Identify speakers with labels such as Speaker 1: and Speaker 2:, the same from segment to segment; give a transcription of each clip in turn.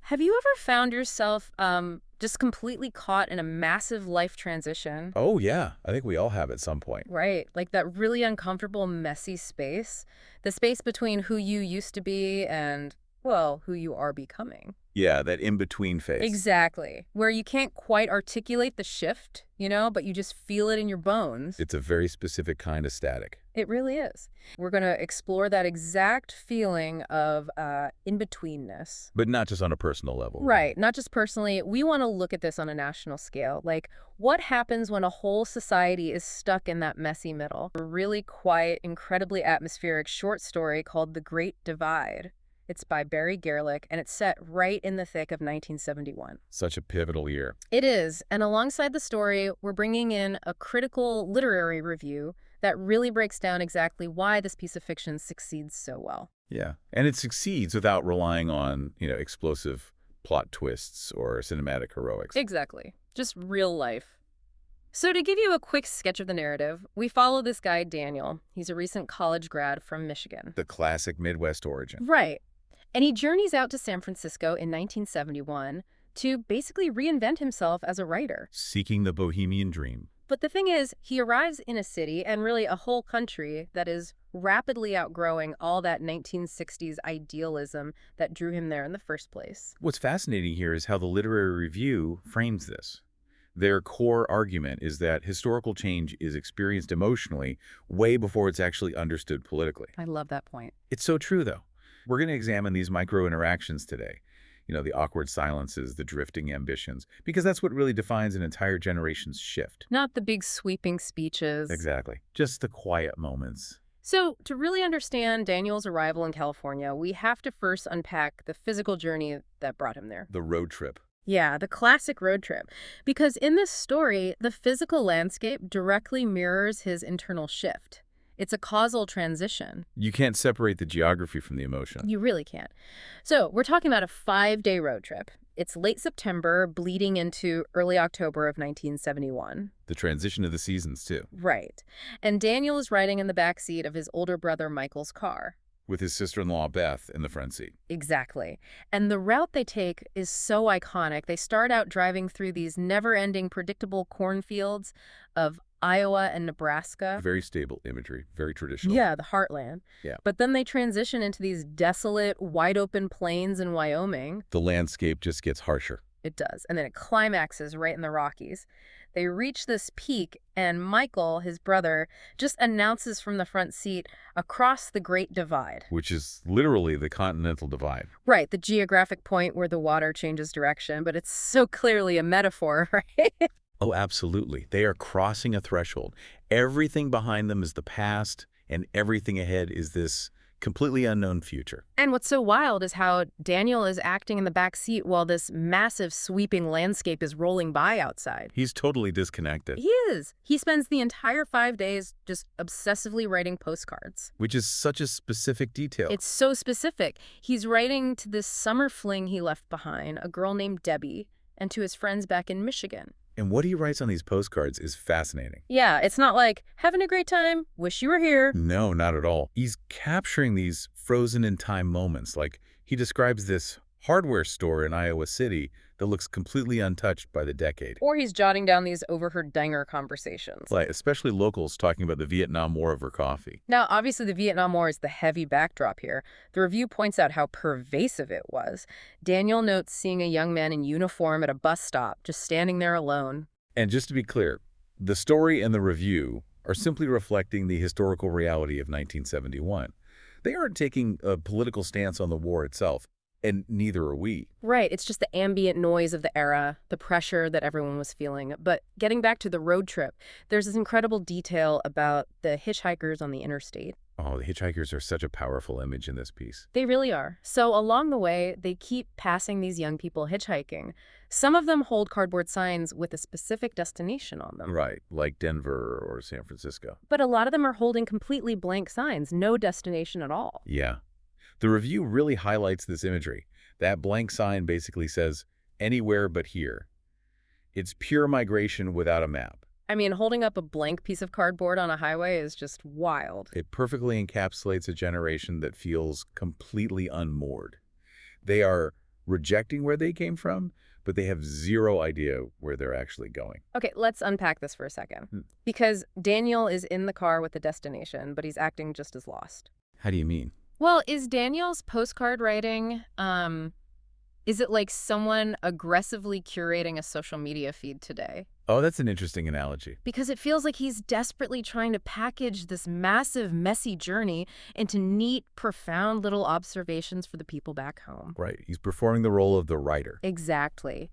Speaker 1: Have you ever found yourself just completely caught in a massive life transition?
Speaker 2: Oh, yeah. I think we all have at some point.
Speaker 1: Right, like that really uncomfortable, messy space. The space between who you used to be and, well, who you are becoming.
Speaker 2: Yeah, that in-between phase.
Speaker 1: Exactly. Where you can't quite articulate the shift, but you just feel it in your bones.
Speaker 2: It's a very specific kind of static.
Speaker 1: It really is. We're going to explore that exact feeling of in-betweenness.
Speaker 2: But not just on a personal level.
Speaker 1: Right. Not just personally. We want to look at this on a national scale. Like, what happens when a whole society is stuck in that messy middle? A really quiet, incredibly atmospheric short story called The Great Divide. It's by Barry Garelick, and it's set right in the thick of 1971.
Speaker 2: Such a pivotal year.
Speaker 1: It is. And alongside the story, we're bringing in a critical literary review that really breaks down exactly why this piece of fiction succeeds so well.
Speaker 2: Yeah. And it succeeds without relying on, explosive plot twists or cinematic heroics.
Speaker 1: Exactly. Just real life. So to give you a quick sketch of the narrative, we follow this guy, Daniel. He's a recent college grad from Michigan.
Speaker 2: The classic Midwest origin.
Speaker 1: Right. And he journeys out to San Francisco in 1971 to basically reinvent himself as a writer.
Speaker 2: Seeking the bohemian dream.
Speaker 1: But the thing is, he arrives in a city and really a whole country that is rapidly outgrowing all that 1960s idealism that drew him there in the first place.
Speaker 2: What's fascinating here is how the literary review frames this. Their core argument is that historical change is experienced emotionally way before it's actually understood politically.
Speaker 1: I love that point.
Speaker 2: It's so true, though. We're going to examine these micro-interactions today. The awkward silences, the drifting ambitions, because that's what really defines an entire generation's shift.
Speaker 1: Not the big sweeping speeches.
Speaker 2: Exactly. Just the quiet moments.
Speaker 1: So, to really understand Daniel's arrival in California, we have to first unpack the physical journey that brought him there.
Speaker 2: The road trip.
Speaker 1: Yeah, the classic road trip. Because in this story, the physical landscape directly mirrors his internal shift. It's a causal transition.
Speaker 2: You can't separate the geography from the emotion.
Speaker 1: You really can't. So we're talking about a 5-day road trip. It's late September, bleeding into early October of 1971.
Speaker 2: The transition of the seasons, too.
Speaker 1: Right. And Daniel is riding in the back seat of his older brother Michael's car.
Speaker 2: With his sister-in-law, Beth, in the front seat.
Speaker 1: Exactly. And the route they take is so iconic. They start out driving through these never-ending, predictable cornfields of Iowa and Nebraska.
Speaker 2: Very stable imagery, very traditional.
Speaker 1: Yeah, the heartland.
Speaker 2: Yeah.
Speaker 1: But then they transition into these desolate, wide-open plains in Wyoming.
Speaker 2: The landscape just gets harsher.
Speaker 1: It does. And then it climaxes right in the Rockies. They reach this peak, and Michael, his brother, just announces from the front seat, "Across the Great Divide."
Speaker 2: Which is literally the continental divide.
Speaker 1: Right, the geographic point where the water changes direction, but it's so clearly a metaphor, right?
Speaker 2: Oh, absolutely. They are crossing a threshold. Everything behind them is the past, and everything ahead is this completely unknown future.
Speaker 1: And what's so wild is how Daniel is acting in the back seat while this massive sweeping landscape is rolling by outside.
Speaker 2: He's totally disconnected.
Speaker 1: He is. He spends the entire 5 days just obsessively writing postcards.
Speaker 2: Which is such a specific detail.
Speaker 1: It's so specific. He's writing to this summer fling he left behind, a girl named Debbie, and to his friends back in Michigan.
Speaker 2: And what he writes on these postcards is fascinating.
Speaker 1: Yeah, it's not like, having a great time, wish you were here.
Speaker 2: No, not at all. He's capturing these frozen-in-time moments. Like, he describes this hardware store in Iowa City that looks completely untouched by the decade.
Speaker 1: Or he's jotting down these overheard dinger conversations.
Speaker 2: Like, especially locals talking about the Vietnam War over coffee.
Speaker 1: Now, obviously, the Vietnam War is the heavy backdrop here. The review points out how pervasive it was. Daniel notes seeing a young man in uniform at a bus stop, just standing there alone.
Speaker 2: And just to be clear, the story and the review are simply reflecting the historical reality of 1971. They aren't taking a political stance on the war itself. And neither are we.
Speaker 1: Right. It's just the ambient noise of the era, the pressure that everyone was feeling. But getting back to the road trip, there's this incredible detail about the hitchhikers on the interstate.
Speaker 2: Oh, the hitchhikers are such a powerful image in this piece.
Speaker 1: They really are. So along the way, they keep passing these young people hitchhiking. Some of them hold cardboard signs with a specific destination on them.
Speaker 2: Right, like Denver or San Francisco.
Speaker 1: But a lot of them are holding completely blank signs, no destination at all.
Speaker 2: Yeah. The review really highlights this imagery. That blank sign basically says, anywhere but here. It's pure migration without a map.
Speaker 1: I mean, holding up a blank piece of cardboard on a highway is just wild.
Speaker 2: It perfectly encapsulates a generation that feels completely unmoored. They are rejecting where they came from, but they have zero idea where they're actually going.
Speaker 1: Okay, let's unpack this for a second.
Speaker 2: Hmm.
Speaker 1: Because Daniel is in the car with the destination, but he's acting just as lost.
Speaker 2: How do you mean?
Speaker 1: Well, is Daniel's postcard writing, is it like someone aggressively curating a social media feed today?
Speaker 2: Oh, that's an interesting analogy.
Speaker 1: Because it feels like he's desperately trying to package this massive, messy journey into neat, profound little observations for the people back home.
Speaker 2: Right. He's performing the role of the writer.
Speaker 1: Exactly.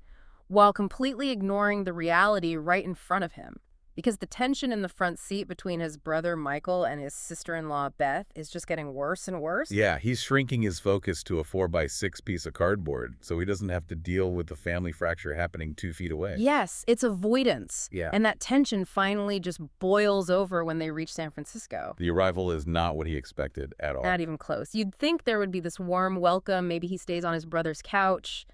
Speaker 1: While completely ignoring the reality right in front of him. Because the tension in the front seat between his brother Michael and his sister-in-law Beth is just getting worse and worse.
Speaker 2: Yeah, he's shrinking his focus to a 4x6 piece of cardboard so he doesn't have to deal with the family fracture happening 2 feet away.
Speaker 1: Yes, it's avoidance.
Speaker 2: Yeah.
Speaker 1: And that tension finally just boils over when they reach San Francisco.
Speaker 2: The arrival is not what he expected at all.
Speaker 1: Not even close. You'd think there would be this warm welcome, maybe he stays on his brother's couch.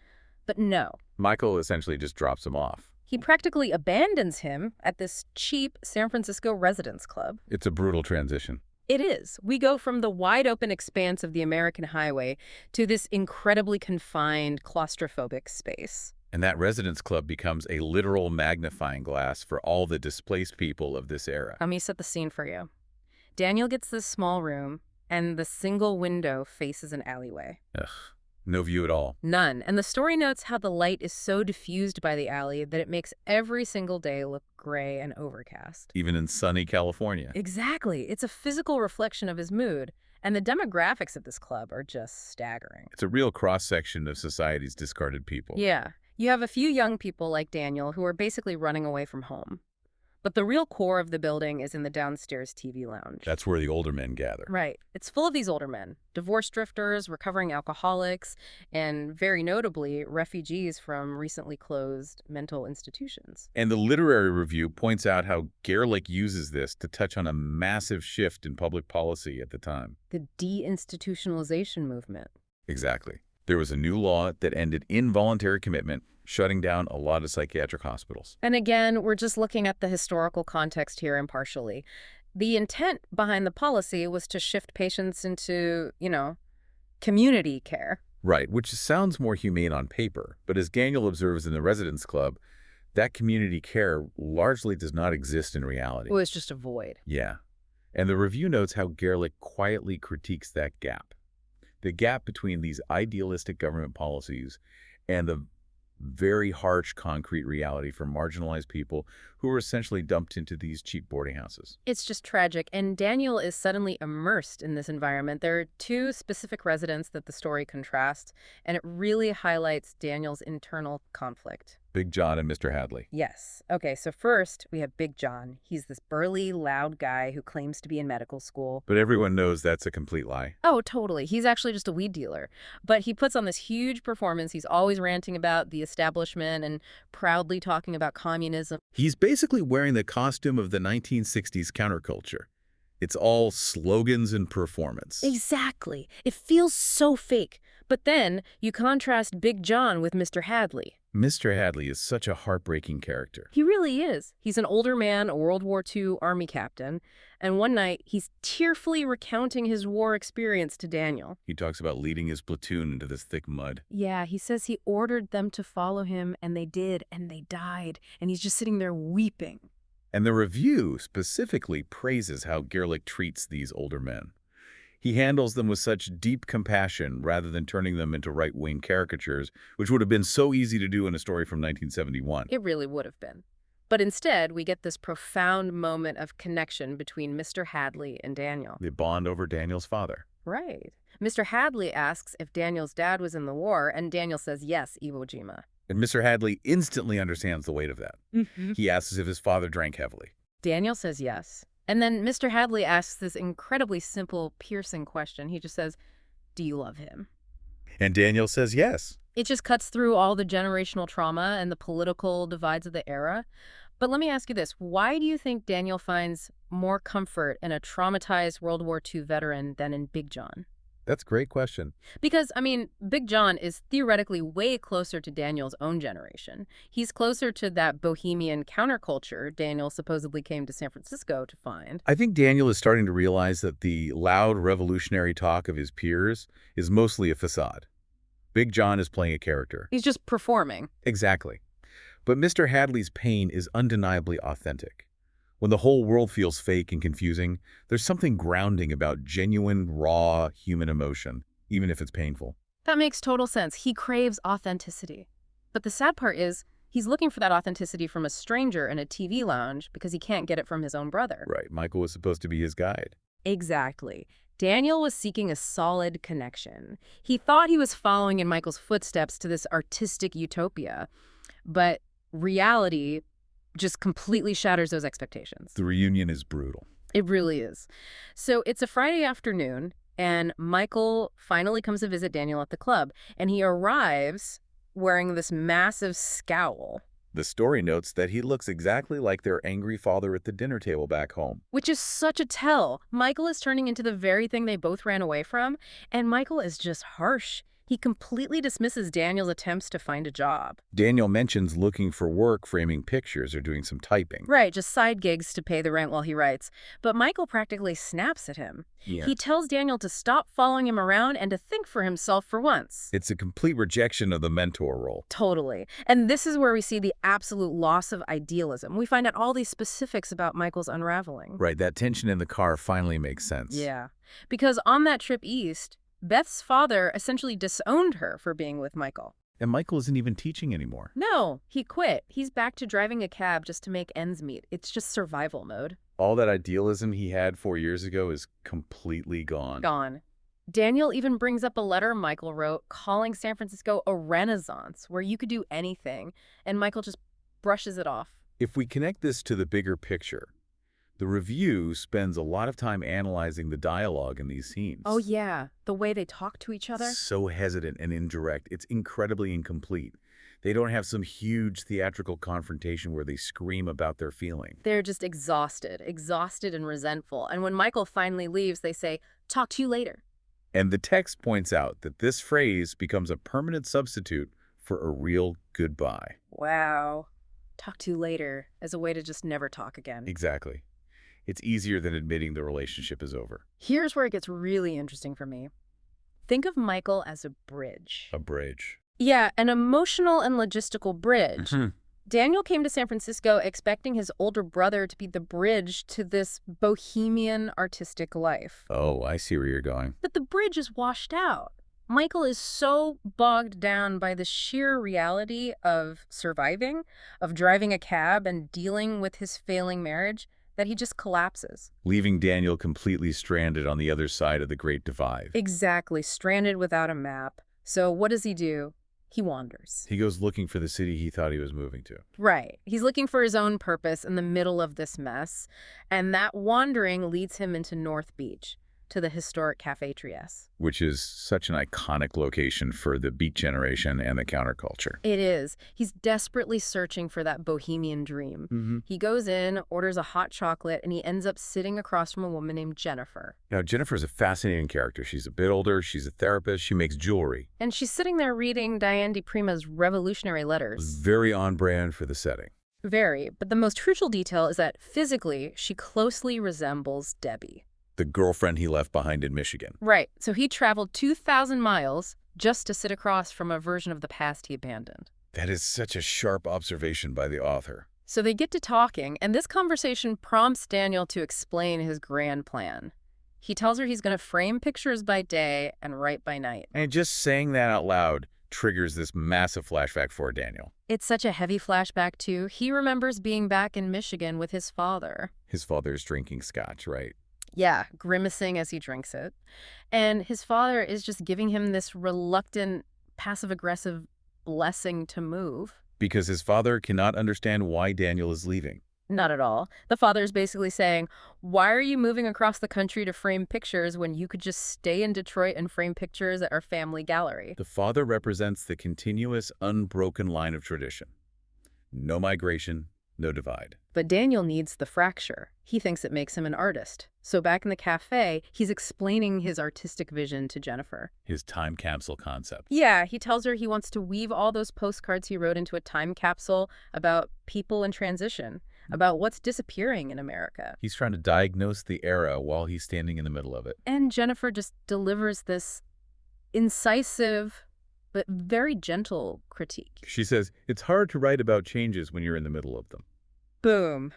Speaker 1: But no.
Speaker 2: Michael essentially just drops him off.
Speaker 1: He practically abandons him at this cheap San Francisco residence club.
Speaker 2: It's a brutal transition.
Speaker 1: It is. We go from the wide-open expanse of the American highway to this incredibly confined, claustrophobic space.
Speaker 2: And that residence club becomes a literal magnifying glass for all the displaced people of this era.
Speaker 1: Let me set the scene for you. Daniel gets this small room, and the single window faces an alleyway.
Speaker 2: Ugh, no view at all.
Speaker 1: None. And the story notes how the light is so diffused by the alley that it makes every single day look gray and overcast.
Speaker 2: Even in sunny California.
Speaker 1: Exactly. It's a physical reflection of his mood. And the demographics of this club are just staggering.
Speaker 2: It's a real cross-section of society's discarded people.
Speaker 1: Yeah. You have a few young people like Daniel who are basically running away from home. But the real core of the building is in the downstairs TV lounge.
Speaker 2: That's where the older men gather.
Speaker 1: Right. It's full of these older men, divorce drifters, recovering alcoholics, and very notably, refugees from recently closed mental institutions.
Speaker 2: And the literary review points out how Garelick uses this to touch on a massive shift in public policy at the time.
Speaker 1: The deinstitutionalization movement.
Speaker 2: Exactly. There was a new law that ended involuntary commitment, shutting down a lot of psychiatric hospitals.
Speaker 1: And again, we're just looking at the historical context here impartially. The intent behind the policy was to shift patients into, community care.
Speaker 2: Right, which sounds more humane on paper, but as Daniel observes in the residence club, that community care largely does not exist in reality.
Speaker 1: It was just a void.
Speaker 2: Yeah. And the review notes how Garelick quietly critiques that gap. The gap between these idealistic government policies and the very harsh concrete reality for marginalized people who were essentially dumped into these cheap boarding houses.
Speaker 1: It's just tragic, and Daniel is suddenly immersed in this environment. There are two specific residents that the story contrasts, and it really highlights Daniel's internal conflict.
Speaker 2: Big John and Mr. Hadley.
Speaker 1: Yes. Okay, so first we have Big John. He's this burly, loud guy who claims to be in medical school.
Speaker 2: But everyone knows that's a complete lie.
Speaker 1: Oh, totally. He's actually just a weed dealer. But he puts on this huge performance. He's always ranting about the establishment and proudly talking about communism.
Speaker 2: He's basically wearing the costume of the 1960s counterculture. It's all slogans and performance.
Speaker 1: Exactly. It feels so fake. But then you contrast Big John with Mr. Hadley.
Speaker 2: Mr. Hadley is such a heartbreaking character.
Speaker 1: He really is. He's an older man, a World War II Army captain, and one night he's tearfully recounting his war experience to Daniel.
Speaker 2: He talks about leading his platoon into this thick mud.
Speaker 1: Yeah, he says he ordered them to follow him, and they did, and they died, and he's just sitting there weeping.
Speaker 2: And the review specifically praises how Garelick treats these older men. He handles them with such deep compassion rather than turning them into right-wing caricatures, which would have been so easy to do in a story from 1971.
Speaker 1: It really would have been. But instead, we get this profound moment of connection between Mr. Hadley and Daniel.
Speaker 2: They bond over Daniel's father.
Speaker 1: Right. Mr. Hadley asks if Daniel's dad was in the war, and Daniel says, yes, Iwo Jima.
Speaker 2: And Mr. Hadley instantly understands the weight of that. He asks if his father drank heavily.
Speaker 1: Daniel says yes. And then Mr. Hadley asks this incredibly simple, piercing question. He just says, do you love him?
Speaker 2: And Daniel says yes.
Speaker 1: It just cuts through all the generational trauma and the political divides of the era. But let me ask you this. Why do you think Daniel finds more comfort in a traumatized World War II veteran than in Big John?
Speaker 2: That's a great question.
Speaker 1: Because, Big John is theoretically way closer to Daniel's own generation. He's closer to that bohemian counterculture Daniel supposedly came to San Francisco to find.
Speaker 2: I think Daniel is starting to realize that the loud revolutionary talk of his peers is mostly a facade. Big John is playing a character.
Speaker 1: He's just performing.
Speaker 2: Exactly. But Mr. Hadley's pain is undeniably authentic. When the whole world feels fake and confusing, there's something grounding about genuine, raw human emotion, even if it's painful.
Speaker 1: That makes total sense. He craves authenticity. But the sad part is, he's looking for that authenticity from a stranger in a TV lounge because he can't get it from his own brother.
Speaker 2: Right, Michael was supposed to be his guide.
Speaker 1: Exactly. Daniel was seeking a solid connection. He thought he was following in Michael's footsteps to this artistic utopia, but reality just completely shatters those expectations.
Speaker 2: The reunion is brutal.
Speaker 1: It really is. So it's a Friday afternoon, and Michael finally comes to visit Daniel at the club, and he arrives wearing this massive scowl.
Speaker 2: The story notes that he looks exactly like their angry father at the dinner table back home.
Speaker 1: Which is such a tell. Michael is turning into the very thing they both ran away from, and Michael is just harsh. He completely dismisses Daniel's attempts to find a job.
Speaker 2: Daniel mentions looking for work, framing pictures, or doing some typing.
Speaker 1: Right, just side gigs to pay the rent while he writes. But Michael practically snaps at him.
Speaker 2: Yeah.
Speaker 1: He tells Daniel to stop following him around and to think for himself for once.
Speaker 2: It's a complete rejection of the mentor role.
Speaker 1: Totally. And this is where we see the absolute loss of idealism. We find out all these specifics about Michael's unraveling.
Speaker 2: Right, that tension in the car finally makes sense.
Speaker 1: Yeah. Because on that trip east, Beth's father essentially disowned her for being with Michael.
Speaker 2: And Michael isn't even teaching anymore.
Speaker 1: No, he quit. He's back to driving a cab just to make ends meet. It's just survival mode.
Speaker 2: All that idealism he had 4 years ago is completely gone.
Speaker 1: Gone. Daniel even brings up a letter Michael wrote calling San Francisco a renaissance where you could do anything, and Michael just brushes it off.
Speaker 2: If we connect this to the bigger picture, the review spends a lot of time analyzing the dialogue in these scenes.
Speaker 1: Oh yeah, the way they talk to each other.
Speaker 2: So hesitant and indirect. It's incredibly incomplete. They don't have some huge theatrical confrontation where they scream about their feeling.
Speaker 1: They're just exhausted and resentful. And when Michael finally leaves, they say, "Talk to you later."
Speaker 2: And the text points out that this phrase becomes a permanent substitute for a real goodbye.
Speaker 1: Wow. Talk to you later as a way to just never talk again.
Speaker 2: Exactly. It's easier than admitting the relationship is over.
Speaker 1: Here's where it gets really interesting for me. Think of Michael as a bridge.
Speaker 2: A bridge.
Speaker 1: Yeah, an emotional and logistical bridge. Daniel came to San Francisco expecting his older brother to be the bridge to this bohemian artistic life.
Speaker 2: Oh, I see where you're going.
Speaker 1: But the bridge is washed out. Michael is so bogged down by the sheer reality of surviving, of driving a cab and dealing with his failing marriage, that he just collapses.
Speaker 2: Leaving Daniel completely stranded on the other side of the Great Divide.
Speaker 1: Exactly, stranded without a map. So what does he do? He wanders.
Speaker 2: He goes looking for the city he thought he was moving to.
Speaker 1: Right. He's looking for his own purpose in the middle of this mess, and that wandering leads him into North Beach, to the historic Café Trieste.
Speaker 2: Which is such an iconic location for the beat generation and the counterculture.
Speaker 1: It is. He's desperately searching for that bohemian dream. He goes in, orders a hot chocolate, and he ends up sitting across from a woman named Jennifer.
Speaker 2: Now, Jennifer's a fascinating character. She's a bit older, she's a therapist, she makes jewelry.
Speaker 1: And she's sitting there reading Diane di Prima's revolutionary letters.
Speaker 2: Very on brand for the setting.
Speaker 1: Very. But the most crucial detail is that physically, she closely resembles Debbie.
Speaker 2: The girlfriend he left behind in Michigan.
Speaker 1: Right. So he traveled 2,000 miles just to sit across from a version of the past he abandoned.
Speaker 2: That is such a sharp observation by the author.
Speaker 1: So they get to talking, and this conversation prompts Daniel to explain his grand plan. He tells her he's going to frame pictures by day and write by night.
Speaker 2: And just saying that out loud triggers this massive flashback for Daniel.
Speaker 1: It's such a heavy flashback, too. He remembers being back in Michigan with his father.
Speaker 2: His father's drinking scotch, right?
Speaker 1: Yeah, grimacing as he drinks it. And his father is just giving him this reluctant, passive-aggressive blessing to move.
Speaker 2: Because his father cannot understand why Daniel is leaving.
Speaker 1: Not at all. The father is basically saying, why are you moving across the country to frame pictures when you could just stay in Detroit and frame pictures at our family gallery?
Speaker 2: The father represents the continuous, unbroken line of tradition. No migration, no divide.
Speaker 1: But Daniel needs the fracture. He thinks it makes him an artist. So back in the cafe, he's explaining his artistic vision to Jennifer.
Speaker 2: His time capsule concept.
Speaker 1: Yeah, he tells her he wants to weave all those postcards he wrote into a time capsule about people in transition, about what's disappearing in America.
Speaker 2: He's trying to diagnose the era while he's standing in the middle of it.
Speaker 1: And Jennifer just delivers this incisive, but very gentle critique.
Speaker 2: She says, it's hard to write about changes when you're in the middle of them.
Speaker 1: Boom.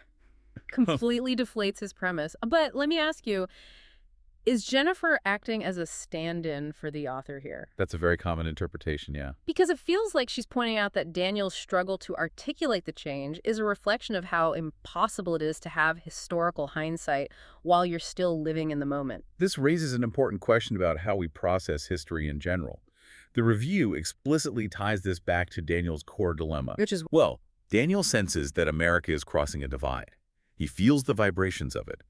Speaker 1: Completely deflates his premise. But let me ask you, is Jennifer acting as a stand-in for the author here?
Speaker 2: That's a very common interpretation, yeah.
Speaker 1: Because it feels like she's pointing out that Daniel's struggle to articulate the change is a reflection of how impossible it is to have historical hindsight while you're still living in the moment.
Speaker 2: This raises an important question about how we process history in general. The review explicitly ties this back to Daniel's core dilemma.
Speaker 1: Which is,
Speaker 2: Well, Daniel senses that America is crossing a divide. He feels the vibrations of it.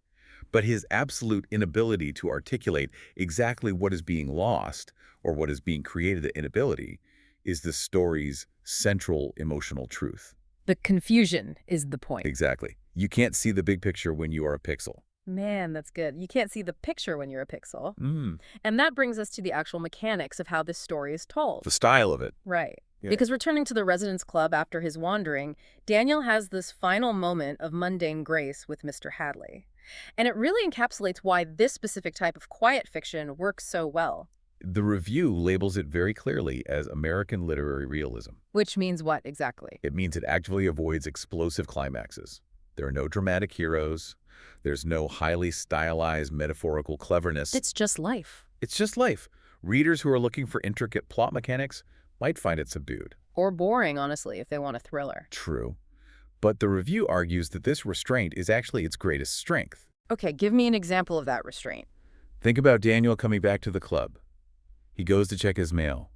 Speaker 2: But his absolute inability to articulate exactly what is being lost or what is being created, the inability, is the story's central emotional truth.
Speaker 1: the confusion is the point.
Speaker 2: Exactly. You can't see the big picture when you are a pixel.
Speaker 1: Man, that's good. You can't see the picture when you're a pixel.
Speaker 2: Mm.
Speaker 1: And that brings us to the actual mechanics of how this story is told.
Speaker 2: The style of it.
Speaker 1: Right.
Speaker 2: Yeah.
Speaker 1: Because returning to the Residence Club after his wandering, Daniel has this final moment of mundane grace with Mr. Hadley. And it really encapsulates why this specific type of quiet fiction works so well.
Speaker 2: The review labels it very clearly as American literary realism.
Speaker 1: Which means what exactly?
Speaker 2: It means it actively avoids explosive climaxes. There are no dramatic heroes. There's no highly stylized metaphorical cleverness.
Speaker 1: It's just life.
Speaker 2: It's just life. Readers who are looking for intricate plot mechanics might find it subdued.
Speaker 1: Or boring, honestly, if they want a thriller.
Speaker 2: True. But the review argues that this restraint is actually its greatest strength.
Speaker 1: Okay, give me an example of that restraint.
Speaker 2: Think about Daniel coming back to the club. He goes to check his mail.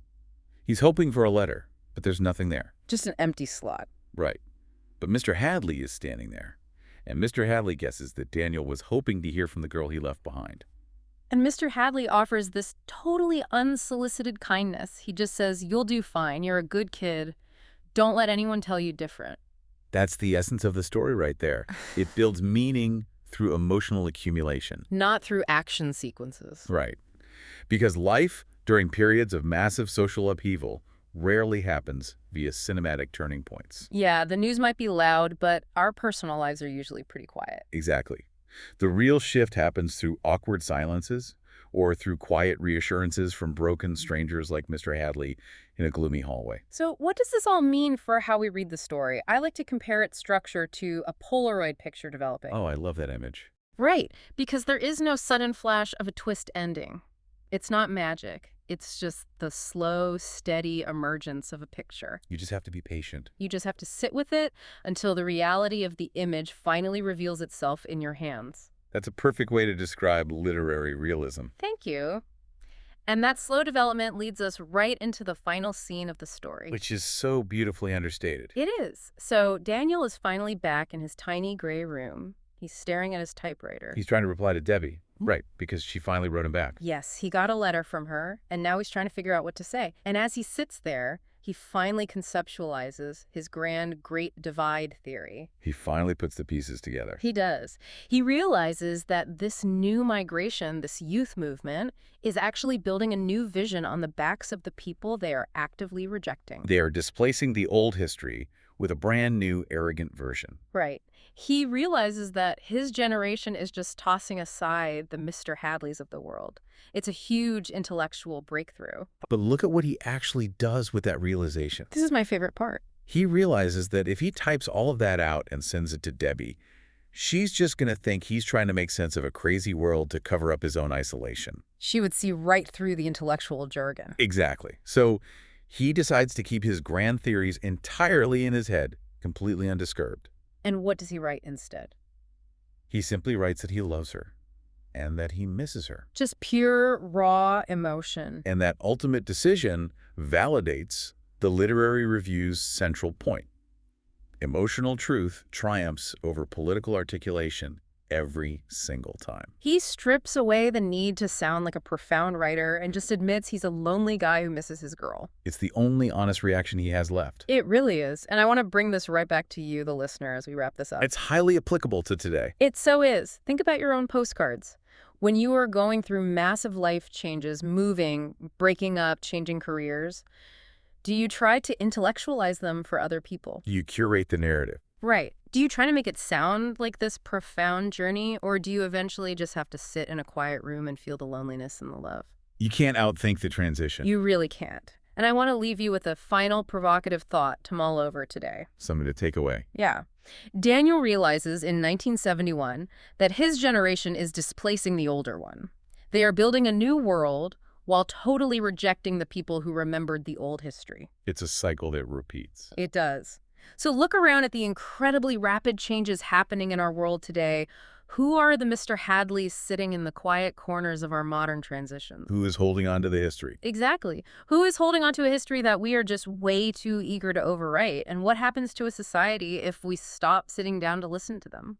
Speaker 2: He's hoping for a letter, but there's nothing there.
Speaker 1: Just an empty slot.
Speaker 2: Right. But Mr. Hadley is standing there. And Mr. Hadley guesses that Daniel was hoping to hear from the girl he left behind.
Speaker 1: And Mr. Hadley offers this totally unsolicited kindness. He just says, "You'll do fine. You're a good kid. Don't let anyone tell you different."
Speaker 2: That's the essence of the story right there. It builds meaning through emotional accumulation.
Speaker 1: Not through action sequences.
Speaker 2: Right. Because life, during periods of massive social upheaval, rarely happens via cinematic turning points.
Speaker 1: Yeah, the news might be loud, but our personal lives are usually pretty quiet.
Speaker 2: Exactly. The real shift happens through awkward silences or through quiet reassurances from broken strangers like Mr. Hadley in a gloomy hallway.
Speaker 1: So what does this all mean for how we read the story? I like to compare its structure to a Polaroid picture developing.
Speaker 2: Oh, I love that image.
Speaker 1: Right, because there is no sudden flash of a twist ending. It's not magic. It's just the slow, steady emergence of a picture.
Speaker 2: You just have to be patient.
Speaker 1: You just have to sit with it until the reality of the image finally reveals itself in your hands.
Speaker 2: That's a perfect way to describe literary realism.
Speaker 1: Thank you. And that slow development leads us right into the final scene of the story.
Speaker 2: Which is so beautifully understated.
Speaker 1: It is. So Daniel is finally back in his tiny gray room. He's staring at his typewriter.
Speaker 2: He's trying to reply to Debbie. Right, because she finally wrote him back.
Speaker 1: Yes, he got a letter from her, and now he's trying to figure out what to say. And as he sits there, he finally conceptualizes his grand Great Divide theory.
Speaker 2: He finally puts the pieces together.
Speaker 1: He does. He realizes that this new migration, this youth movement, is actually building a new vision on the backs of the people they are actively rejecting.
Speaker 2: They are displacing the old history with a brand new, arrogant version.
Speaker 1: Right. He realizes that his generation is just tossing aside the Mr. Hadleys of the world. It's a huge intellectual breakthrough.
Speaker 2: But look at what he actually does with that realization.
Speaker 1: This is my favorite part.
Speaker 2: He realizes that if he types all of that out and sends it to Debbie, she's just going to think he's trying to make sense of a crazy world to cover up his own isolation.
Speaker 1: She would see right through the intellectual jargon.
Speaker 2: Exactly. So he decides to keep his grand theories entirely in his head, completely undisturbed.
Speaker 1: And what does he write instead?
Speaker 2: He simply writes that he loves her and that he misses her.
Speaker 1: Just pure, raw emotion.
Speaker 2: And that ultimate decision validates the literary review's central point. Emotional truth triumphs over political articulation every single time.
Speaker 1: He strips away the need to sound like a profound writer and just admits he's a lonely guy who misses his girl.
Speaker 2: It's the only honest reaction he has left.
Speaker 1: It really is. And I want to bring this right back to you, the listener, as we wrap this up.
Speaker 2: It's highly applicable to today.
Speaker 1: It so is. Think about your own postcards. When you are going through massive life changes, moving, breaking up, changing careers, do you try to intellectualize them for other people?
Speaker 2: You curate the narrative.
Speaker 1: Right. Do you try to make it sound like this profound journey, or do you eventually just have to sit in a quiet room and feel the loneliness and the love?
Speaker 2: You can't outthink the transition.
Speaker 1: You really can't. And I want to leave you with a final provocative thought to mull over today.
Speaker 2: Something to take away.
Speaker 1: Yeah. Daniel realizes in 1971 that his generation is displacing the older one. They are building a new world while totally rejecting the people who remembered the old history.
Speaker 2: It's a cycle that repeats.
Speaker 1: It does. So look around at the incredibly rapid changes happening in our world today. Who are the Mr. Hadleys sitting in the quiet corners of our modern transitions?
Speaker 2: Who is holding on to the history?
Speaker 1: Exactly. Who is holding on to a history that we are just way too eager to overwrite? And what happens to a society if we stop sitting down to listen to them?